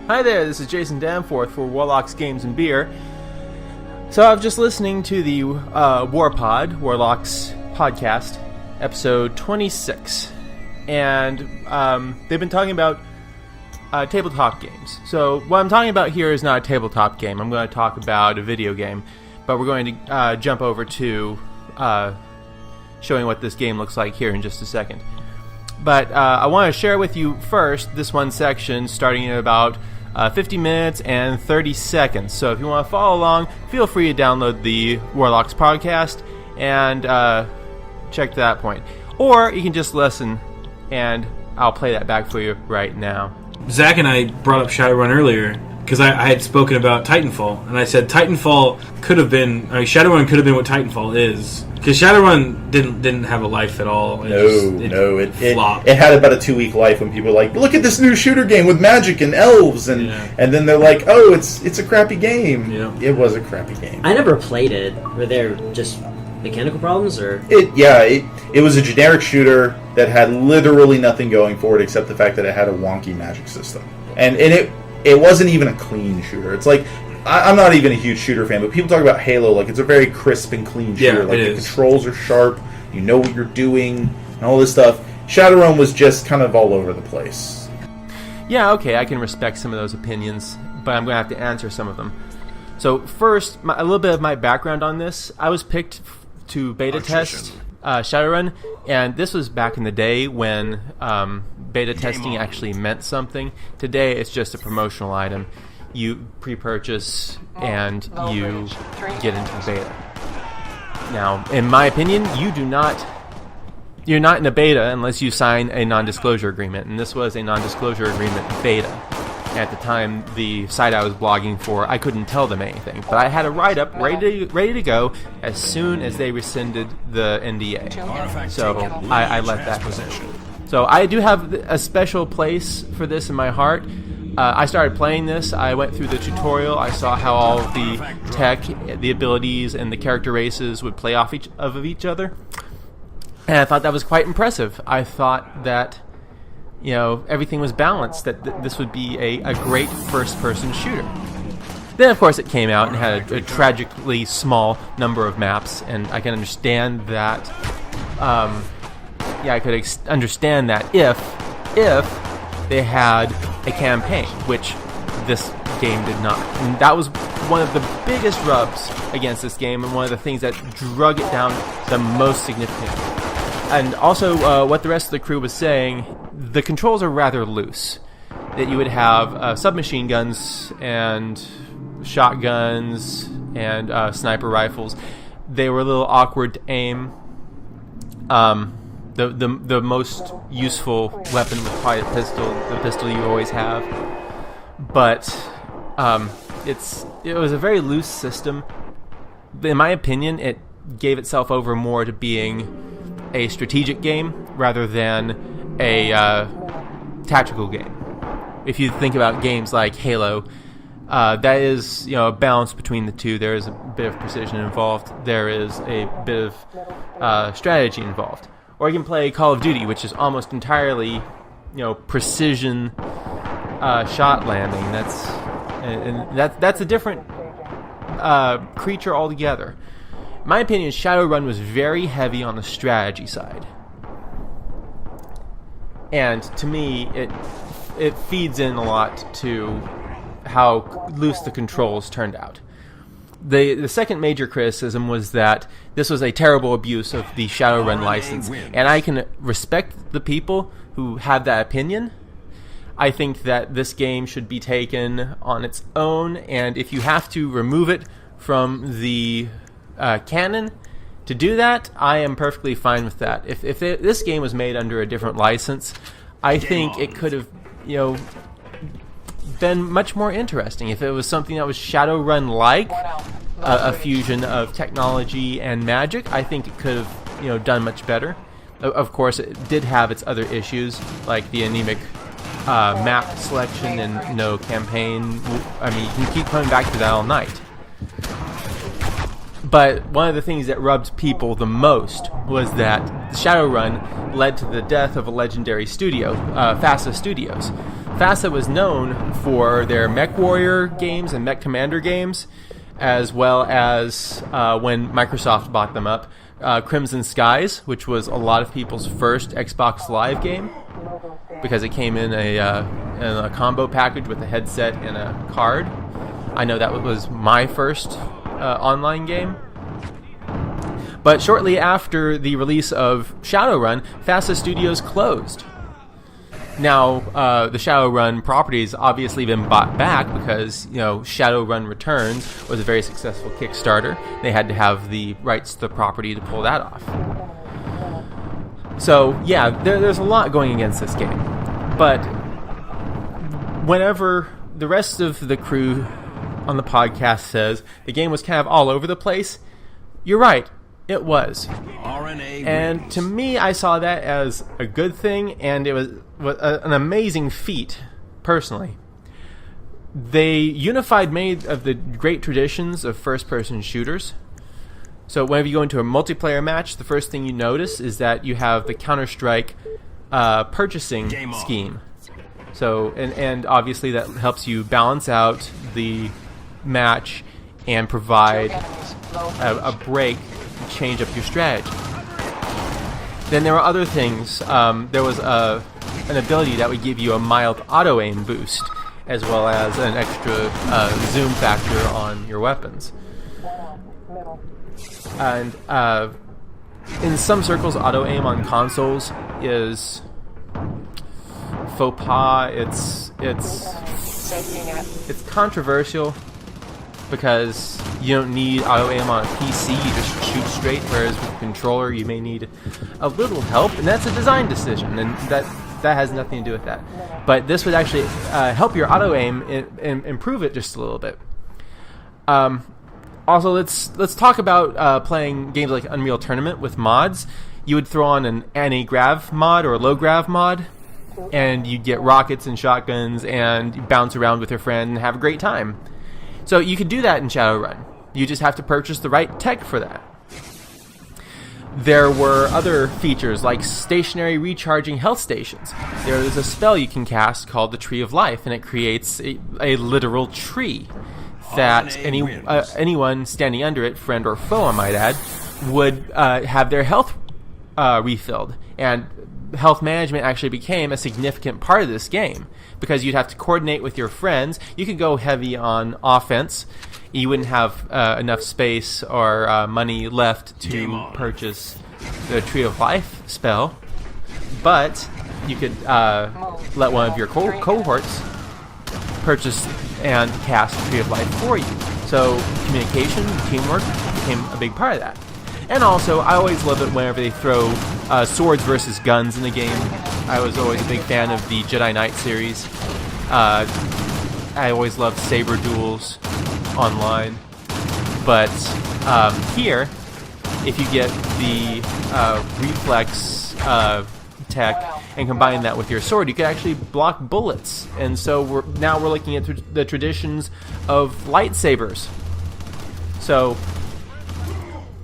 Hi there, this is Jason Danforth for Warlocks Games and Beer. So I was just listening to the Warlocks podcast, episode 26, and they've been talking about tabletop games. So what I'm talking about here is not a tabletop game. I'm going to talk about a video game, but we're going to jump over to showing what this game looks like here in just a second. But I want to share with you first this one section starting at about 50 minutes and 30 seconds. So if you want to follow along, feel free to download the Warlocks podcast and check to that point. Or you can just listen, and I'll play that back for you right now. Zach and I brought up Shadowrun earlier because I had spoken about Titanfall, and I said Titanfall could have been... Shadowrun could have been what Titanfall is. Because Shadowrun didn't have a life at all. It flopped. It had about a 2-week life when people were like, look at this new shooter game with magic and elves, and then they're like, oh, it's a crappy game. Yeah. It was a crappy game. I never played it. Were there just mechanical problems, or...? It was a generic shooter that had literally nothing going for it except the fact that it had a wonky magic system. And it wasn't even a clean shooter. It's like... I'm not even a huge shooter fan, but people talk about Halo like it's a very crisp and clean shooter. Like the controls are sharp, you know what you're doing, and all this stuff. Shadowrun was just kind of all over the place. Yeah, okay, I can respect some of those opinions, but I'm going to have to answer some of them. So first, a little bit of my background on this. I was picked to beta test Shadowrun, and this was back in the day when beta testing actually meant something. Today, it's just a promotional item. You pre-purchase and you get into the beta. Now, in my opinion, you're not in a beta unless you sign a non-disclosure agreement, and this was a non-disclosure agreement beta. At the time, the site I was blogging for, I couldn't tell them anything, but I had a write-up ready to go as soon as they rescinded the NDA. So I let that go. So I do have a special place for this in my heart. I started playing this, I went through the tutorial, I saw how all of the tech, the abilities, and the character races would play off each other, and I thought that was quite impressive. I thought that, everything was balanced, that this would be a great first-person shooter. Then, of course, it came out and had a tragically small number of maps, and I can understand that, I could understand that if they had a campaign, which this game did not. And that was one of the biggest rubs against this game, and one of the things that drug it down the most significantly. And also, what the rest of the crew was saying, the controls are rather loose. That you would have submachine guns and shotguns and sniper rifles. They were a little awkward to aim. The most useful weapon was probably the pistol you always have. But it was a very loose system. In my opinion, it gave itself over more to being a strategic game rather than a tactical game. If you think about games like Halo, that is a balance between the two. There is a bit of precision involved. There is a bit of strategy involved. Or you can play Call of Duty, which is almost entirely, precision shot landing. That's a different creature altogether. In my opinion, Shadowrun was very heavy on the strategy side, and to me, it feeds in a lot to how loose the controls turned out. The second major criticism was that this was a terrible abuse of the Shadowrun license, and I can respect the people who have that opinion. I think that this game should be taken on its own, and if you have to remove it from the canon to do that, I am perfectly fine with that. If this game was made under a different license, I think it could have, been much more interesting. If it was something that was Shadowrun-like, a fusion of technology and magic, I think it could have, done much better. Of course, it did have its other issues, like the anemic map selection and no campaign. I mean, you can keep coming back to that all night. But one of the things that rubbed people the most was that Shadowrun led to the death of a legendary studio, FASA Studios. FASA was known for their Mech Warrior games and Mech Commander games, as well as when Microsoft bought them up, Crimson Skies, which was a lot of people's first Xbox Live game, because it came in a combo package with a headset and a card. I know that was my first online game. But shortly after the release of Shadowrun, FASA Studios closed. Now, the Shadowrun property's obviously been bought back because, Shadowrun Returns was a very successful Kickstarter. They had to have the rights to the property to pull that off. So, yeah, there's a lot going against this game. But whenever the rest of the crew on the podcast says the game was kind of all over the place, you're right. It was. And to me, I saw that as a good thing, and it was an amazing feat, personally. They unified many of the great traditions of first-person shooters. So whenever you go into a multiplayer match, the first thing you notice is that you have the Counter-Strike purchasing scheme. So, and obviously that helps you balance out the match and provide a break, change up your strategy. Then there were other things. There was an ability that would give you a mild auto-aim boost, as well as an extra zoom factor on your weapons. And in some circles, auto-aim on consoles is faux pas. It's controversial, because you don't need auto-aim on a PC, you just shoot straight, whereas with a controller you may need a little help, and that's a design decision, and that has nothing to do with that. But this would actually help your auto-aim and improve it just a little bit. Also, let's talk about playing games like Unreal Tournament with mods. You would throw on an anti-grav mod or a low-grav mod, and you'd get rockets and shotguns, and you bounce around with your friend and have a great time. So you could do that in Shadowrun. You just have to purchase the right tech for that. There were other features like stationary recharging health stations. There is a spell you can cast called the Tree of Life, and it creates a literal tree that anyone standing under it, friend or foe I might add, would have their health refilled. And health management actually became a significant part of this game, because you'd have to coordinate with your friends. You could go heavy on offense. You wouldn't have enough space or money left to purchase the Tree of Life spell, but you could let one of your cohorts purchase and cast Tree of Life for you. So communication, teamwork became a big part of that. And also, I always love it whenever they throw swords versus guns in the game. I was always a big fan of the Jedi Knight series. I always loved saber duels online. But here, if you get the reflex tech and combine that with your sword, you can actually block bullets. And so we're looking at the traditions of lightsabers. So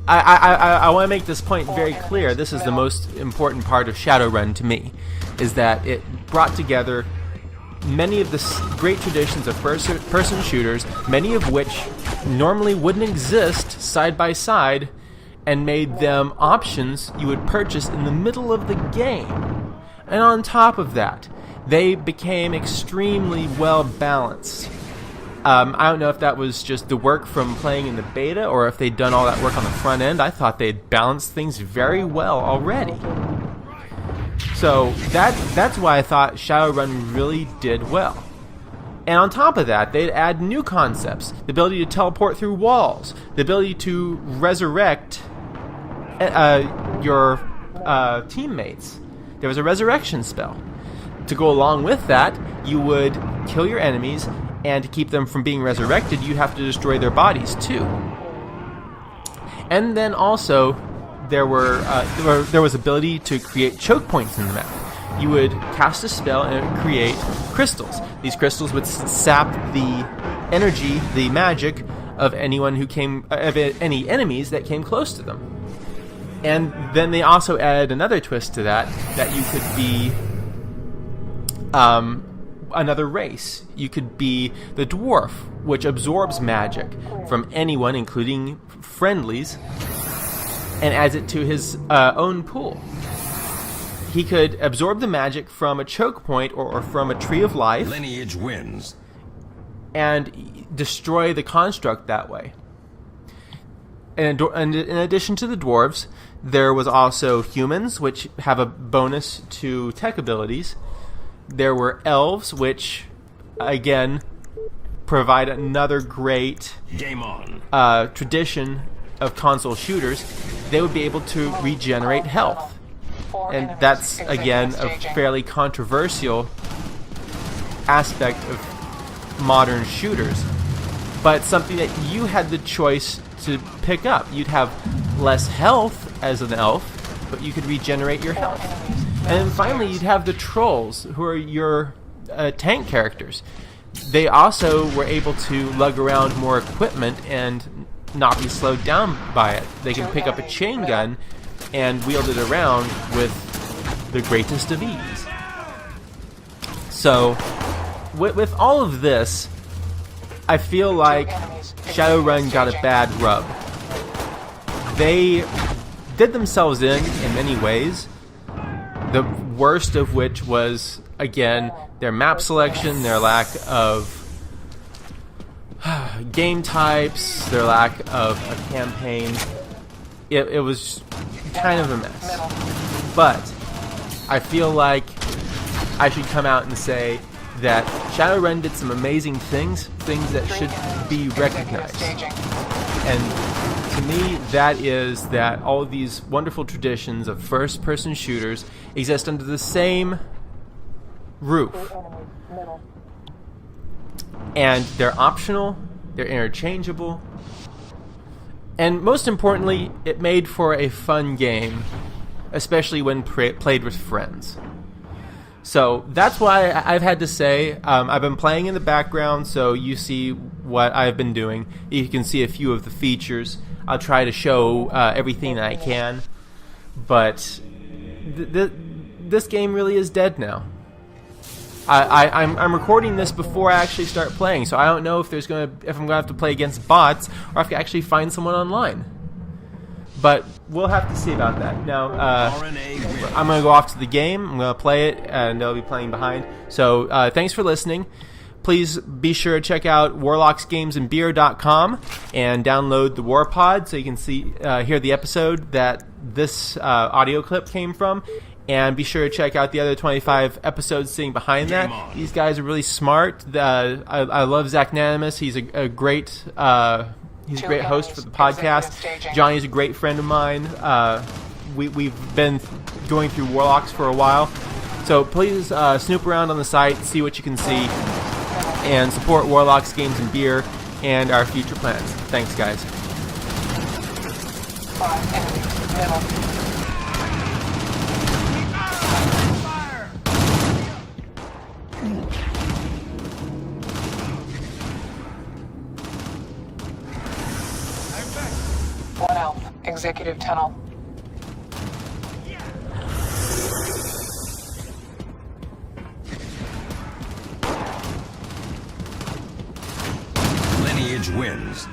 I want to make this point very clear. This is the most important part of Shadowrun to me, is that it brought together many of the great traditions of first-person shooters, many of which normally wouldn't exist side by side, and made them options you would purchase in the middle of the game. And on top of that, they became extremely well balanced. I don't know if that was just the work from playing in the beta, or if they'd done all that work on the front end. I thought they'd balanced things very well already. So that's why I thought Shadowrun really did well. And on top of that, they'd add new concepts. The ability to teleport through walls. The ability to resurrect your teammates. There was a resurrection spell. To go along with that, you would kill your enemies, and to keep them from being resurrected, you have to destroy their bodies too. And then also, there was ability to create choke points in the map. You would cast a spell and it would create crystals. These crystals would sap the energy, the magic of anyone who came, of any enemies that came close to them. And then they also added another twist to that you could be another race. You could be the dwarf, which absorbs magic from anyone, including friendlies, and adds it to his own pool. He could absorb the magic from a choke point or from a tree of life. Lineage wins. And destroy the construct that way. And in addition to the dwarves, there was also humans, which have a bonus to tech abilities. There were elves, which, again, provide another great Game on. tradition of console shooters. They would be able to regenerate health. And that's, again, a fairly controversial aspect of modern shooters. But something that you had the choice to pick up. You'd have less health as an elf, but you could regenerate your health. And then finally, you'd have the trolls, who are your tank characters. They also were able to lug around more equipment and not be slowed down by it. They can pick up a chain gun and wield it around with the greatest of ease. So, with all of this, I feel like Shadowrun got a bad rub. They did themselves in many ways. The worst of which was, again, their map selection, their lack of game types, their lack of a campaign. It was kind of a mess. But I feel like I should come out and say that Shadowrun did some amazing things that should be recognized. And to me, that is that all of these wonderful traditions of first-person shooters exist under the same roof. And they're optional, they're interchangeable, and most importantly, it made for a fun game, especially when played with friends. So that's why I've had to say, I've been playing in the background, so you see what I've been doing. You can see a few of the features. I'll try to show everything that I can, but this game really is dead now. I'm recording this before I actually start playing, so I don't know if I'm gonna have to play against bots or if I can actually find someone online. But we'll have to see about that. Now, I'm going to go off to the game. I'm going to play it, and I'll be playing behind. So, thanks for listening. Please be sure to check out warlocksgamesandbeer.com and download the War Pod so you can hear the episode that this audio clip came from. And be sure to check out the other 25 episodes sitting behind that. These guys are really smart. I love Zach Nanimus. He's a great... He's a great host for the podcast. Johnny's a great friend of mine. We've been going through Warlocks for a while. So please snoop around on the site, see what you can see, and support Warlocks, Games, and Beer, and our future plans. Thanks, guys. 5 enemies, middle. Executive tunnel. Lineage wins.